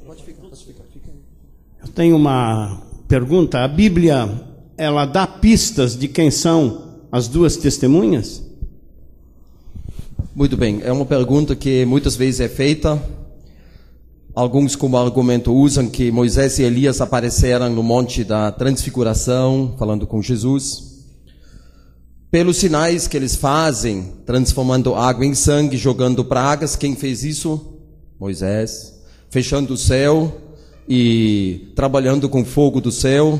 Pode ficar. Eu tenho uma pergunta. A Bíblia, ela dá pistas de quem são as duas testemunhas? Muito bem, é uma pergunta que muitas vezes é feita. Alguns como argumento usam que Moisés e Elias apareceram no Monte da Transfiguração, falando com Jesus. Pelos sinais que eles fazem, transformando água em sangue, jogando pragas, quem fez isso? Moisés. Fechando o céu e trabalhando com fogo do céu.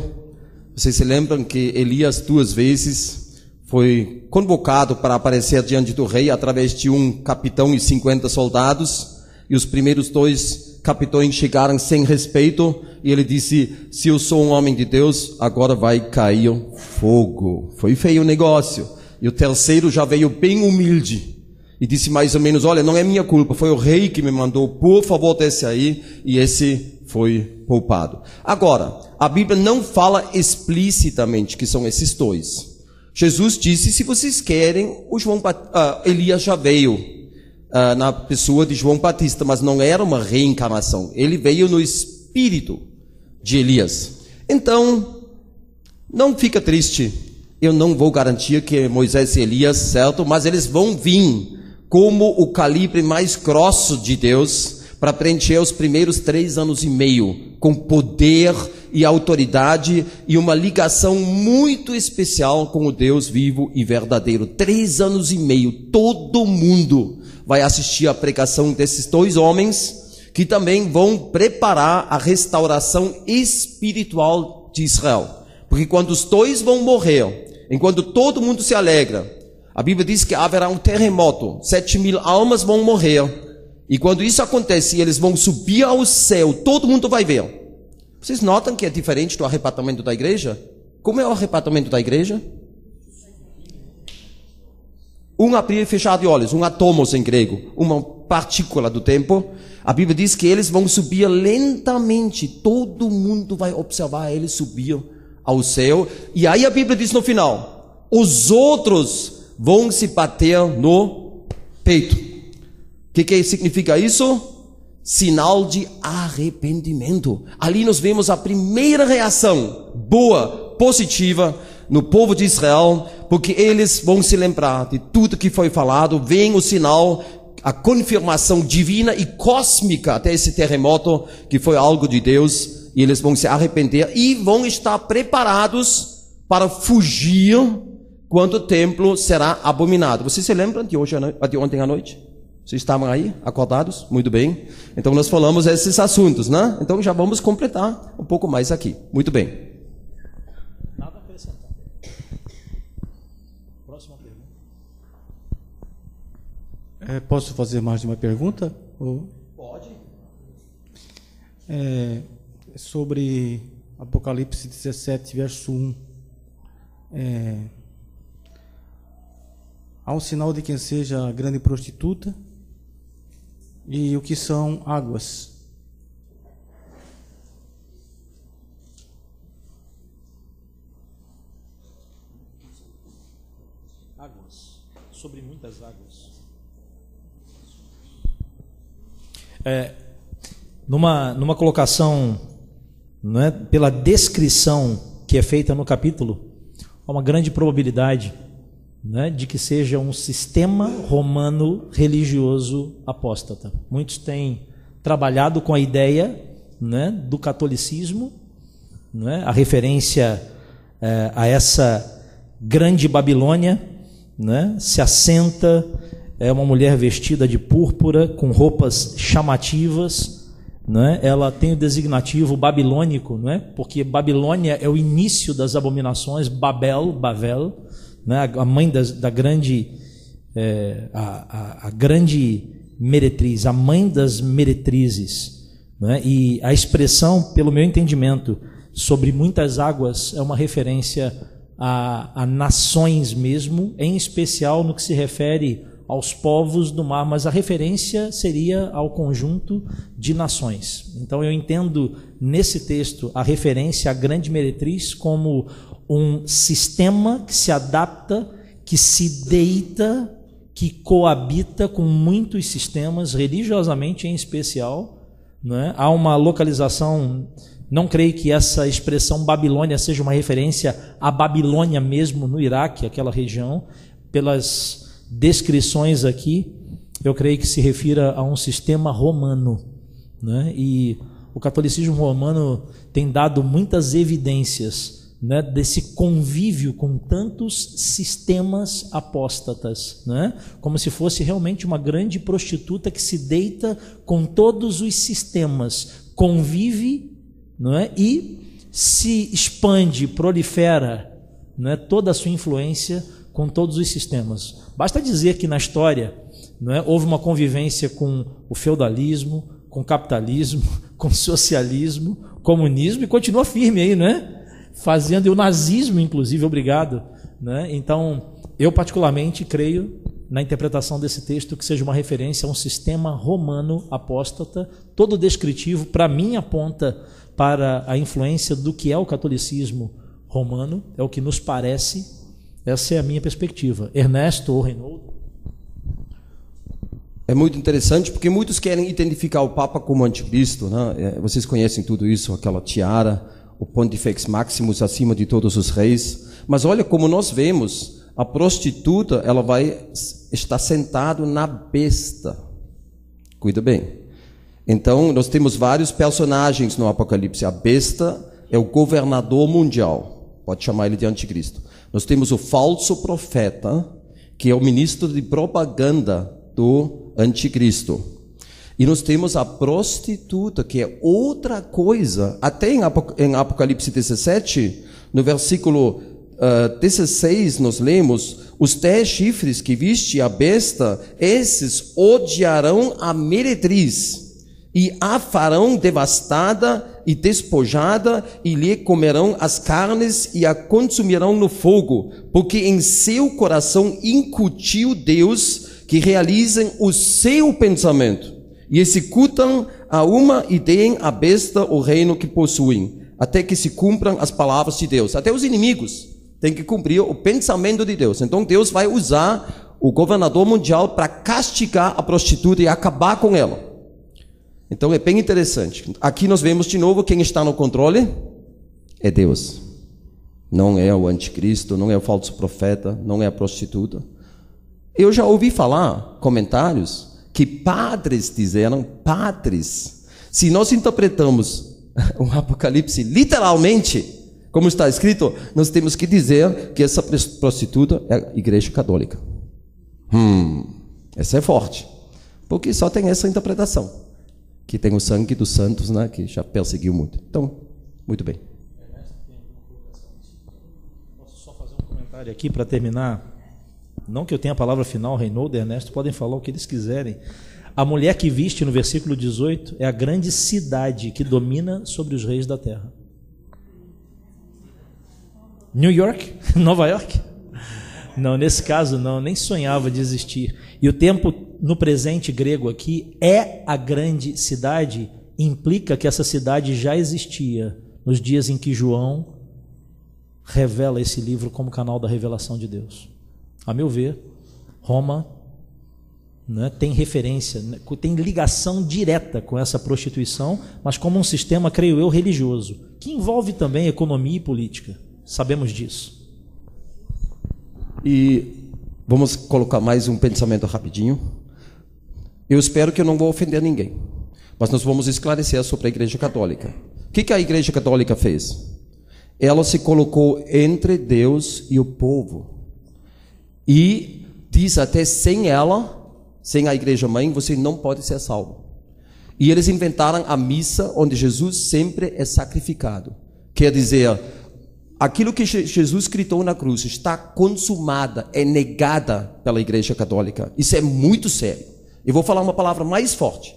Vocês se lembram que Elias 2 vezes foi convocado para aparecer diante do rei através de um capitão e 50 soldados, e os primeiros 2 capitães chegaram sem respeito, e ele disse: se eu sou um homem de Deus, agora vai cair fogo. Foi feio o negócio. E o terceiro já veio bem humilde e disse mais ou menos: olha, não é minha culpa, foi o rei que me mandou, por favor desce aí, e esse foi poupado. Agora, a Bíblia não fala explicitamente que são esses 2. Jesus disse: se vocês querem, Elias já veio na pessoa de João Batista, mas não era uma reencarnação. Ele veio no espírito de Elias. Então, não fica triste. Eu não vou garantir que Moisés e Elias, certo? Mas eles vão vir como o calibre mais grosso de Deus para preencher os primeiros 3 anos e meio com poder e autoridade e uma ligação muito especial com o Deus vivo e verdadeiro. 3 anos e meio, todo mundo vai assistir a pregação desses 2 homens, que também vão preparar a restauração espiritual de Israel. Porque quando os 2 vão morrer, enquanto todo mundo se alegra, a Bíblia diz que haverá um terremoto, 7.000 almas vão morrer, e quando isso acontece e eles vão subir ao céu, todo mundo vai ver. Vocês notam que é diferente do arrebatamento da igreja? Como é o arrebatamento da igreja? Um abrir e fechar de olhos, um atomos em grego, uma partícula do tempo. A Bíblia diz que eles vão subir lentamente, todo mundo vai observar eles subir ao céu. E aí a Bíblia diz no final: os outros vão se bater no peito. O que significa isso? Sinal de arrependimento. Ali nós vemos a primeira reação boa, positiva no povo de Israel, porque eles vão se lembrar de tudo que foi falado. Vem o sinal, a confirmação divina e cósmica até esse terremoto, que foi algo de Deus, e eles vão se arrepender e vão estar preparados para fugir quando o templo será abominado. Vocês se lembram de ontem à noite? Vocês estavam aí, acordados? Muito bem. Então nós falamos esses assuntos, né? Então já vamos completar um pouco mais aqui. Muito bem. Nada a acrescentar. Próxima pergunta. Posso fazer mais de uma pergunta? Pode. Sobre Apocalipse 17, verso 1. Há um sinal de quem seja a grande prostituta. E o que são águas? Águas. Sobre muitas águas. Numa colocação, não é, pela descrição que é feita no capítulo, há uma grande probabilidade, né, de que seja um sistema romano religioso apóstata. Muitos têm trabalhado com a ideia, né, do catolicismo, né, a referência a essa grande Babilônia, né, se assenta, é uma mulher vestida de púrpura, com roupas chamativas, né, ela tem o designativo babilônico, né, porque Babilônia é o início das abominações, Bavel, né, a mãe da grande, a grande meretriz, a mãe das meretrizes, né? E a expressão, pelo meu entendimento, sobre muitas águas é uma referência a nações mesmo, em especial no que se refere aos povos do mar, mas a referência seria ao conjunto de nações. Então eu entendo nesse texto a referência à grande meretriz como um sistema que se adapta, que se deita, que coabita com muitos sistemas, religiosamente em especial, não é? Há uma localização, não creio que essa expressão Babilônia seja uma referência à Babilônia mesmo no Iraque, aquela região. Pelas descrições aqui, eu creio que se refira a um sistema romano, né? E o catolicismo romano tem dado muitas evidências, né, desse convívio com tantos sistemas apóstatas, né? Como se fosse realmente uma grande prostituta que se deita com todos os sistemas, convive, não é? E se expande, prolifera, não é? Toda a sua influência com todos os sistemas. Basta dizer que na história, não é, houve uma convivência com o feudalismo, com o capitalismo, com o socialismo, comunismo, e continua firme aí, não é? Fazendo, e o nazismo, inclusive, obrigado, né? Então, eu particularmente creio na interpretação desse texto que seja uma referência a um sistema romano apóstata, todo descritivo, para mim aponta para a influência do que é o catolicismo romano, é o que nos parece. Essa é a minha perspectiva. Ernesto ou Reinaldo? É muito interessante porque muitos querem identificar o Papa como anticristo, né? Vocês conhecem tudo isso, aquela tiara, o Pontifex Maximus acima de todos os reis. Mas olha como nós vemos, a prostituta, ela vai estar sentada na besta. Cuida bem. Então, nós temos vários personagens no Apocalipse. A besta é o governador mundial. Pode chamar ele de anticristo. Nós temos o falso profeta, que é o ministro de propaganda do anticristo. E nós temos a prostituta, que é outra coisa. Até em Apocalipse 17, no versículo 16, nós lemos: os 10 chifres que viste a besta, esses odiarão a meretriz, e a farão devastada e despojada, e lhe comerão as carnes e a consumirão no fogo, porque em seu coração incutiu Deus que realizem o seu pensamento, e executam a uma e deem à besta o reino que possuem, até que se cumpram as palavras de Deus. Até os inimigos têm que cumprir o pensamento de Deus. Então Deus vai usar o governador mundial para castigar a prostituta e acabar com ela. Então é bem interessante. Aqui nós vemos de novo quem está no controle é Deus. Não é o anticristo, não é o falso profeta, não é a prostituta. Eu já ouvi falar comentários que padres disseram, se nós interpretamos o Apocalipse literalmente, como está escrito, nós temos que dizer que essa prostituta é a Igreja Católica. Essa é forte, porque só tem essa interpretação, que tem o sangue dos santos, né, que já perseguiu muito. Então, muito bem. Posso só fazer um comentário aqui para terminar? Não que eu tenha a palavra final, Reinaldo e Ernesto podem falar o que eles quiserem. A mulher que viste no versículo 18 é a grande cidade que domina sobre os reis da terra. New York? Nova York? Não, nesse caso não, nem sonhava de existir. E o tempo no presente grego aqui é a grande cidade, implica que essa cidade já existia nos dias em que João revela esse livro como canal da revelação de Deus. A meu ver, Roma, né, tem referência, né, tem ligação direta com essa prostituição, mas como um sistema, creio eu, religioso, que envolve também economia e política. Sabemos disso. E vamos colocar mais um pensamento rapidinho. Eu espero que eu não vou ofender ninguém, mas nós vamos esclarecer sobre a Igreja Católica. O que a Igreja Católica fez? Ela se colocou entre Deus e o povo. E diz até, sem ela, sem a Igreja Mãe, você não pode ser salvo. E eles inventaram a missa onde Jesus sempre é sacrificado. Quer dizer, aquilo que Jesus gritou na cruz está consumada, é negada pela Igreja Católica. Isso é muito sério. Eu vou falar uma palavra mais forte.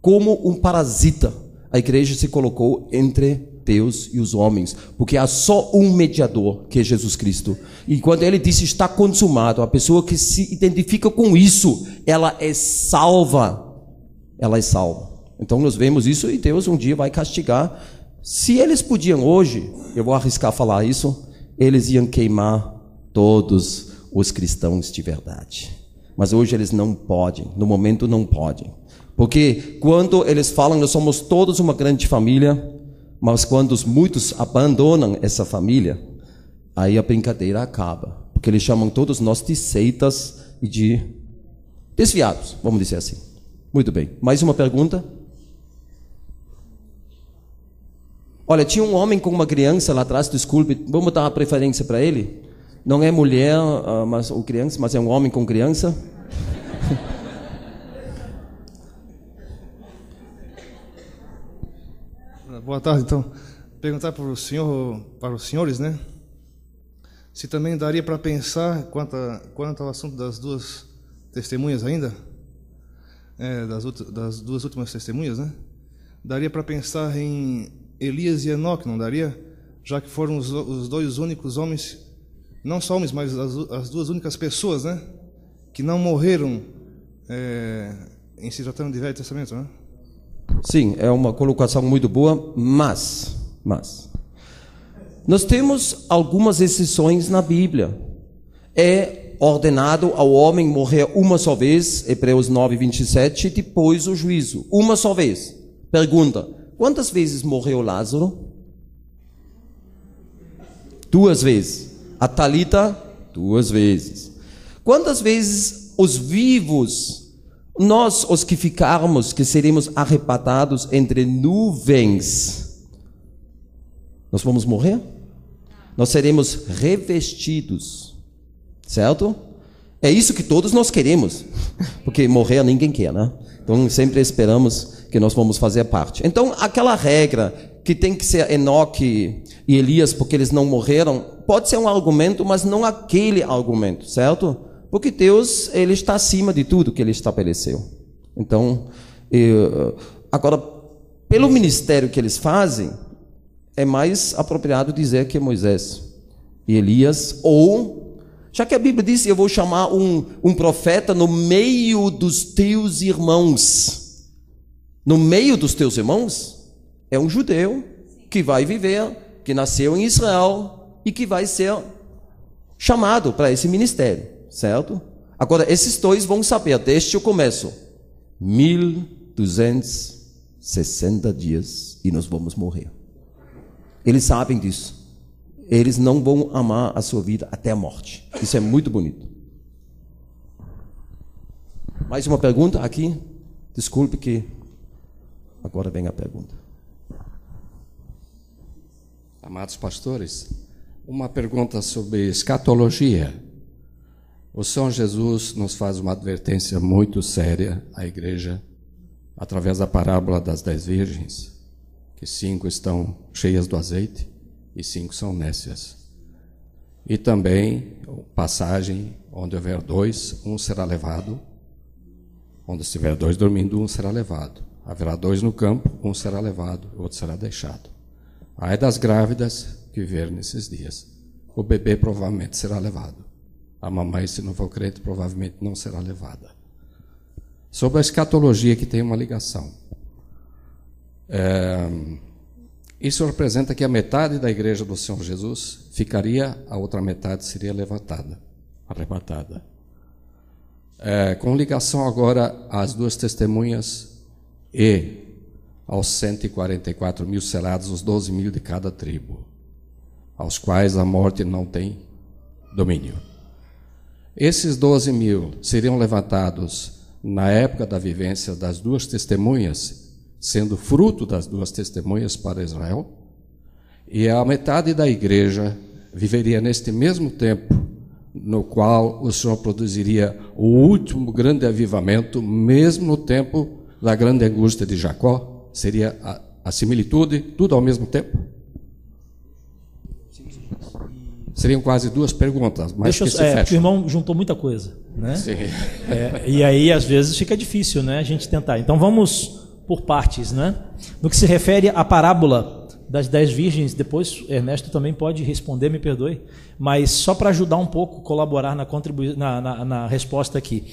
Como um parasita, a Igreja se colocou entre Deus e os homens, porque há só um mediador, que é Jesus Cristo. E quando ele disse está consumado, a pessoa que se identifica com isso, ela é salva. Ela é salva. Então nós vemos isso e Deus um dia vai castigar. Se eles podiam hoje, eu vou arriscar falar isso, eles iam queimar todos os cristãos de verdade. Mas hoje eles não podem, no momento não podem. Porque quando eles falam, nós somos todos uma grande família, mas quando muitos abandonam essa família, aí a brincadeira acaba. Porque eles chamam todos nós de seitas e de desviados, vamos dizer assim. Muito bem. Mais uma pergunta? Olha, tinha um homem com uma criança lá atrás, desculpe, vamos dar uma preferência para ele? Não é mulher ou criança, mas é um homem com criança. Boa tarde, então. Perguntar para os senhores, né? Se também daria para pensar, quanto ao assunto das duas testemunhas ainda, das duas últimas testemunhas, né? Daria para pensar em Elias e Enoque, não daria? Já que foram os dois únicos homens, não só homens, mas as duas únicas pessoas, né? Que não morreram em se tratando de Velho Testamento, né? Sim, é uma colocação muito boa, mas nós temos algumas exceções na Bíblia. É ordenado ao homem morrer uma só vez, Hebreus 9, 27, depois o juízo. Uma só vez. Pergunta, quantas vezes morreu Lázaro? 2 vezes. A Talita, 2 vezes. Quantas vezes os vivos, nós os que ficarmos, que seremos arrebatados entre nuvens, nós vamos morrer? Nós seremos revestidos, certo? É isso que todos nós queremos, porque morrer ninguém quer, né? Então sempre esperamos que nós vamos fazer parte. Então aquela regra que tem que ser Enoque e Elias porque eles não morreram, pode ser um argumento, mas não aquele argumento, certo? Porque Deus, ele está acima de tudo que ele estabeleceu. Então, agora, pelo ministério que eles fazem, é mais apropriado dizer que é Moisés e Elias, ou, já que a Bíblia diz, eu vou chamar um profeta no meio dos teus irmãos. No meio dos teus irmãos, é um judeu que vai viver, que nasceu em Israel e que vai ser chamado para esse ministério, certo? Agora, esses dois vão saber, desde o começo, 1260 dias e nós vamos morrer. Eles sabem disso. Eles não vão amar a sua vida até a morte. Isso é muito bonito. Mais uma pergunta aqui? Desculpe que agora vem a pergunta. Amados pastores, uma pergunta sobre escatologia. O Senhor Jesus nos faz uma advertência muito séria à igreja, através da parábola das 10 virgens, que 5 estão cheias do azeite e 5 são nécias. E também passagem, onde houver 2, um será levado. Onde estiver 2 dormindo, um será levado. Haverá 2 no campo, um será levado, outro será deixado. Ai das grávidas que viver nesses dias. O bebê provavelmente será levado. A mamãe, se não for crente, provavelmente não será levada. Sobre a escatologia, que tem uma ligação. Isso representa que a metade da igreja do Senhor Jesus ficaria, a outra metade seria levantada, arrebatada. Com ligação agora às 2 testemunhas e aos 144 mil selados, os 12 mil de cada tribo, aos quais a morte não tem domínio. Esses 12 mil seriam levantados na época da vivência das 2 testemunhas, sendo fruto das 2 testemunhas para Israel, e a metade da igreja viveria neste mesmo tempo, no qual o Senhor produziria o último grande avivamento, mesmo no tempo da grande angústia de Jacó. Seria a similitude, tudo ao mesmo tempo? Seriam quase 2 perguntas, mas que se fecham. Porque o irmão juntou muita coisa, né? Sim. E aí, às vezes, fica difícil, né, a gente tentar. Então, vamos por partes, né? No que se refere à parábola das 10 virgens, depois Ernesto também pode responder, me perdoe, mas só para ajudar um pouco, colaborar na resposta aqui.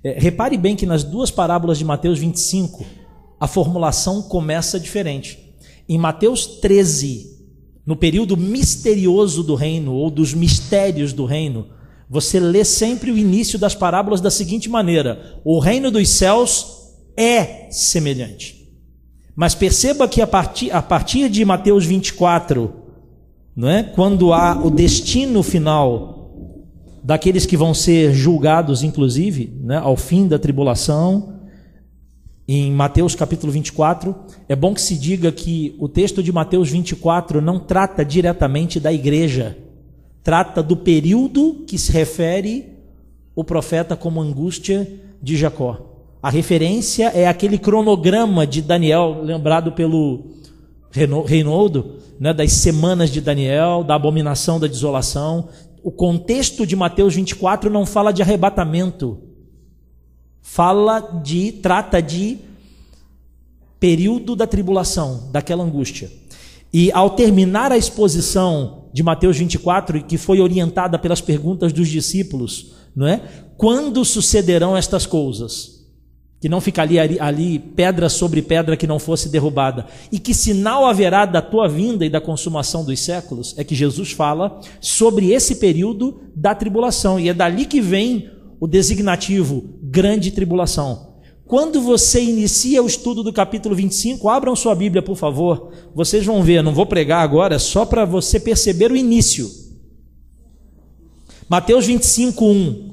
Repare bem que nas 2 parábolas de Mateus 25, a formulação começa diferente. Em Mateus 13, no período misterioso do reino, ou dos mistérios do reino, você lê sempre o início das parábolas da seguinte maneira: o reino dos céus é semelhante. Mas perceba que a partir de Mateus 24, não é? Quando há o destino final daqueles que vão ser julgados, inclusive, né, ao fim da tribulação, em Mateus capítulo 24, é bom que se diga que o texto de Mateus 24 não trata diretamente da igreja, trata do período que se refere o profeta como angústia de Jacó. A referência é aquele cronograma de Daniel, lembrado pelo Reinaldo, né, das semanas de Daniel, da abominação da desolação. O contexto de Mateus 24 não fala de arrebatamento, trata de período da tribulação, daquela angústia. E ao terminar a exposição de Mateus 24, que foi orientada pelas perguntas dos discípulos, não é? Quando sucederão estas coisas? Que não ficaria ali pedra sobre pedra que não fosse derrubada. E que sinal haverá da tua vinda e da consumação dos séculos? É que Jesus fala sobre esse período da tribulação. E é dali que vem o designativo grande tribulação. Quando você inicia o estudo do capítulo 25, abram sua Bíblia, por favor. Vocês vão ver, não vou pregar agora, só para você perceber o início. Mateus 25, 1.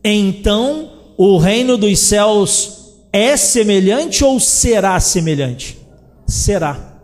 Então o reino dos céus é semelhante ou será semelhante? Será.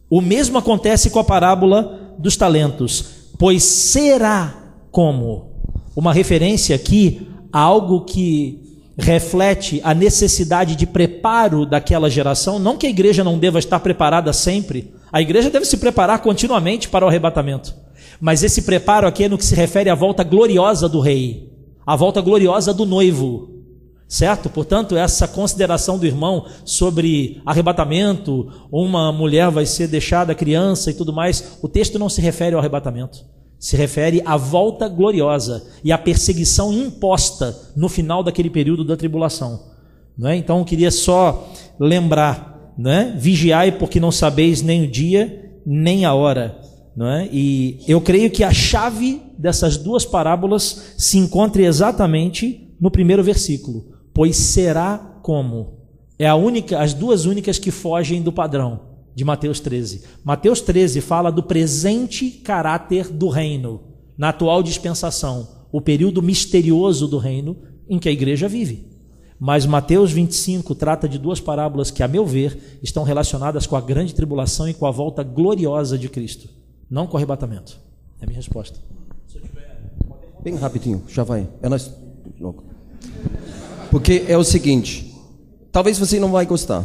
O mesmo acontece com a parábola dos talentos. Pois será como? Uma referência aqui a algo que reflete a necessidade de preparo daquela geração. Não que a igreja não deva estar preparada sempre. A igreja deve se preparar continuamente para o arrebatamento. Mas esse preparo aqui é no que se refere à volta gloriosa do rei, a volta gloriosa do noivo, certo? Portanto, essa consideração do irmão sobre arrebatamento, uma mulher vai ser deixada criança e tudo mais, o texto não se refere ao arrebatamento, se refere à volta gloriosa e à perseguição imposta no final daquele período da tribulação, não é? Então, eu queria só lembrar, não é? Vigiai, porque não sabeis nem o dia, nem a hora. Não é? E eu creio que a chave dessas duas parábolas se encontra exatamente no primeiro versículo. Pois será como? As duas únicas que fogem do padrão de Mateus 13. Mateus 13 fala do presente caráter do reino, na atual dispensação, o período misterioso do reino em que a igreja vive. Mas Mateus 25 trata de duas parábolas que, a meu ver, estão relacionadas com a grande tribulação e com a volta gloriosa de Cristo. Não com arrebatamento. É a minha resposta. Bem rapidinho, já vai. Porque é o seguinte, talvez você não vai gostar,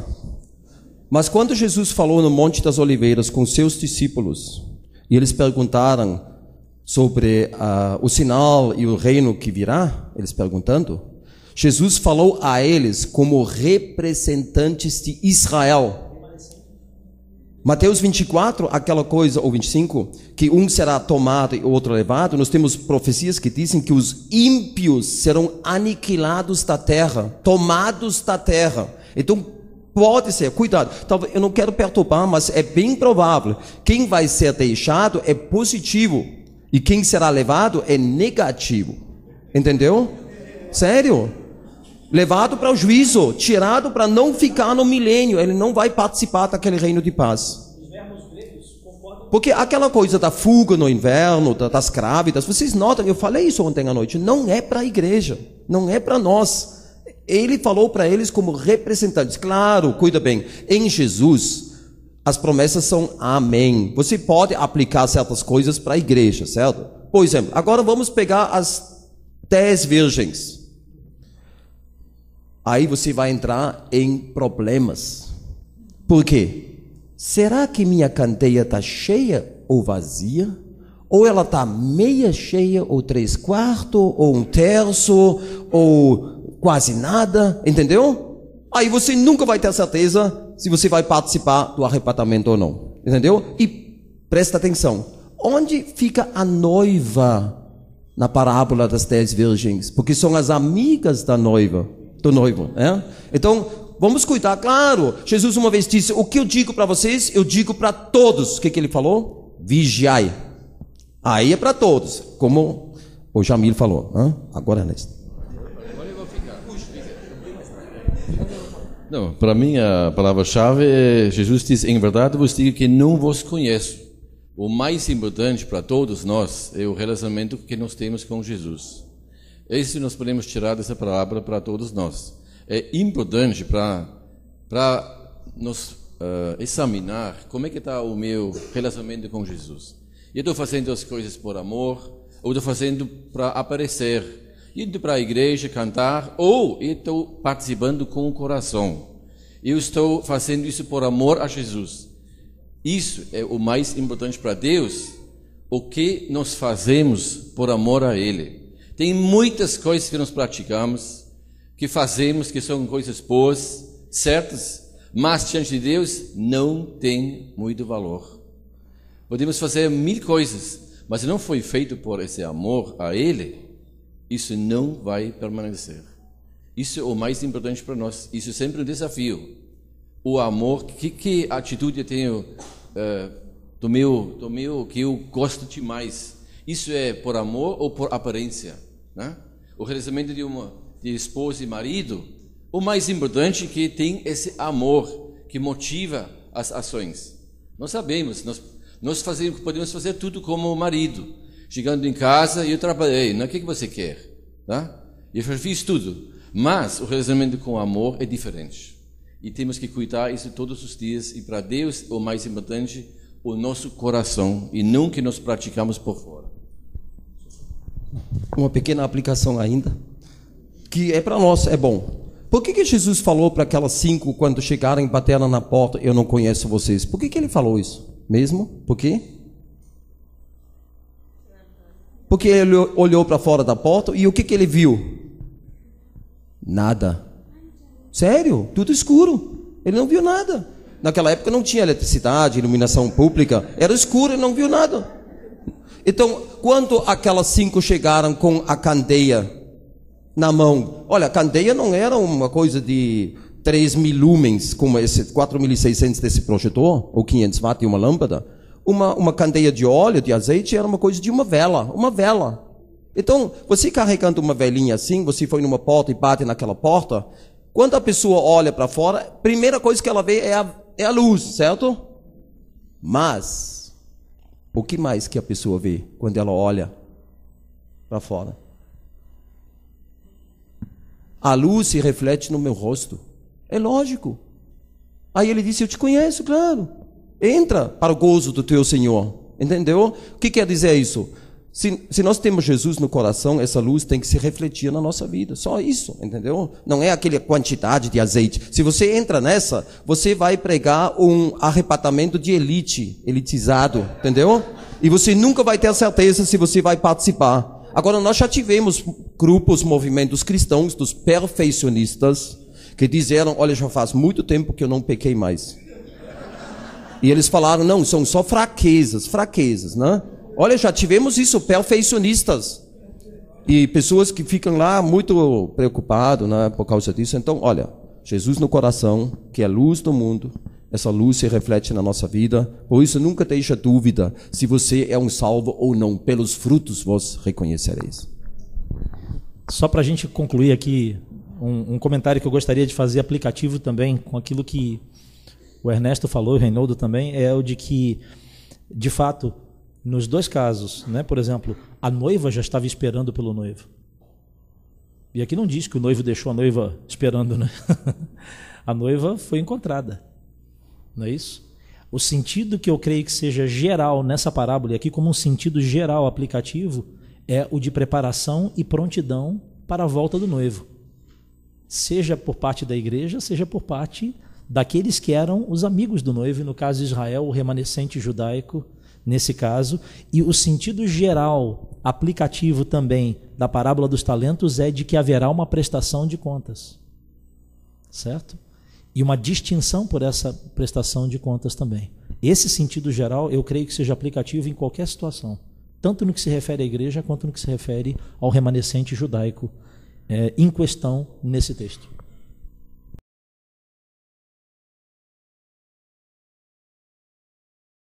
mas quando Jesus falou no Monte das Oliveiras com seus discípulos, e eles perguntaram sobre o sinal e o reino que virá, eles perguntando, Jesus falou a eles como representantes de Israel. Mateus 24, aquela coisa, ou 25, que um será tomado e o outro levado, nós temos profecias que dizem que os ímpios serão aniquilados da terra, tomados da terra. Então, pode ser, cuidado, talvez, eu não quero perturbar, mas é bem provável, quem vai ser deixado é positivo, e quem será levado é negativo. Entendeu? Sério? Levado para o juízo, tirado para não ficar no milênio, ele não vai participar daquele reino de paz. Porque aquela coisa da fuga no inverno, das grávidas, vocês notam, eu falei isso ontem à noite, não é para a igreja, não é para nós. Ele falou para eles como representantes. Claro, cuida bem, em Jesus, as promessas são amém. Você pode aplicar certas coisas para a igreja, certo? Por exemplo, agora vamos pegar as 10 virgens. Aí você vai entrar em problemas. Por quê? Será que minha candeia está cheia ou vazia? Ou ela está meia cheia, ou 3/4, ou 1/3, ou quase nada, entendeu? Aí você nunca vai ter certeza se você vai participar do arrebatamento ou não, entendeu? E presta atenção, onde fica a noiva na parábola das 10 virgens? Porque são as amigas da noiva. Do noivo, é? Então, vamos cuidar, claro. Jesus uma vez disse, o que eu digo para vocês, eu digo para todos. O que ele falou? Vigiai. Aí é para todos. Como O Jamil falou. Agora, Ernesto. Não, para mim a palavra-chave é, Jesus diz, em verdade vos digo que não vos conheço. O mais importante para todos nós é o relacionamento que nós temos com Jesus. Esse nós podemos tirar dessa palavra para todos nós. É importante para nos examinar como é que está o meu relacionamento com Jesus. Eu estou fazendo as coisas por amor, ou estou fazendo para aparecer, indo para a igreja cantar, ou eu estou participando com o coração. Eu estou fazendo isso por amor a Jesus. Isso é o mais importante para Deus, o que nós fazemos por amor a Ele. Tem muitas coisas que nós praticamos, que fazemos, que são coisas boas, certas, mas diante de Deus não tem muito valor. Podemos fazer 1000 coisas, mas se não foi feito por esse amor a Ele, isso não vai permanecer. Isso é o mais importante para nós. Isso é sempre um desafio. O amor, que atitude eu tenho do meu que eu gosto demais? Isso é por amor ou por aparência? Né? O relacionamento de esposa e marido, o mais importante é que tem esse amor que motiva as ações. Nós sabemos, nós podemos fazer tudo como marido. Chegando em casa, eu trabalhei, né? O que você quer? Tá? Eu fiz tudo. Mas o relacionamento com o amor é diferente. E temos que cuidar isso todos os dias. E para Deus, o mais importante, o nosso coração. E não que nós praticamos por fora. Uma pequena aplicação ainda, que é para nós, é bom. Por que Jesus falou para aquelas 5, quando chegarem, bateram na porta, eu não conheço vocês? Por que ele falou isso? Mesmo? Por quê? Porque ele olhou para fora da porta e o que ele viu? Nada. Sério? Tudo escuro. Ele não viu nada. Naquela época não tinha eletricidade, iluminação pública. Era escuro, ele não viu nada. Então, quando aquelas 5 chegaram com a candeia na mão, olha, a candeia não era uma coisa de 3.000 lumens, como esse 4.600 desse projetor, ou 500 watts de uma lâmpada. Uma candeia de óleo, de azeite, era uma coisa de uma vela. Então, você carregando uma velinha assim, você foi numa porta e bate naquela porta, quando a pessoa olha para fora, a primeira coisa que ela vê é a luz, certo? Mas, o que mais que a pessoa vê quando ela olha para fora? A luz se reflete no meu rosto. É lógico. Aí ele disse, eu te conheço, claro. Entra para o gozo do teu Senhor. Entendeu? O que quer dizer isso? Se nós temos Jesus no coração, essa luz tem que se refletir na nossa vida. Só isso, entendeu? Não é aquela quantidade de azeite. Se você entra nessa, você vai pregar um arrebatamento de elitizado, entendeu? E você nunca vai ter certeza se você vai participar. Agora, nós já tivemos grupos, movimentos cristãos, dos perfeccionistas, que disseram, olha, já faz muito tempo que eu não pequei mais. E eles falaram, não, são só fraquezas, né? Olha, já tivemos isso, perfeccionistas. E pessoas que ficam lá muito preocupadas, né, por causa disso. Então, olha, Jesus no coração, que é a luz do mundo, essa luz se reflete na nossa vida. Por isso, nunca deixa dúvida se você é um salvo ou não. Pelos frutos vos reconhecereis. Só para a gente concluir aqui, um comentário que eu gostaria de fazer aplicativo também com aquilo que o Ernesto falou, o Reinaldo também, é o de que, de fato, nos dois casos, né, por exemplo, a noiva já estava esperando pelo noivo. E aqui não diz que o noivo deixou a noiva esperando, né? A noiva foi encontrada. Não é isso? O sentido que eu creio que seja geral nessa parábola, e aqui como um sentido geral aplicativo, é o de preparação e prontidão para a volta do noivo. Seja por parte da igreja, seja por parte daqueles que eram os amigos do noivo, no caso de Israel, o remanescente judaico, nesse caso. E o sentido geral aplicativo também da parábola dos talentos é de que haverá uma prestação de contas. Certo? E uma distinção por essa prestação de contas também. Esse sentido geral, eu creio que seja aplicativo em qualquer situação, tanto no que se refere à igreja, quanto no que se refere ao remanescente judaico em questão nesse texto.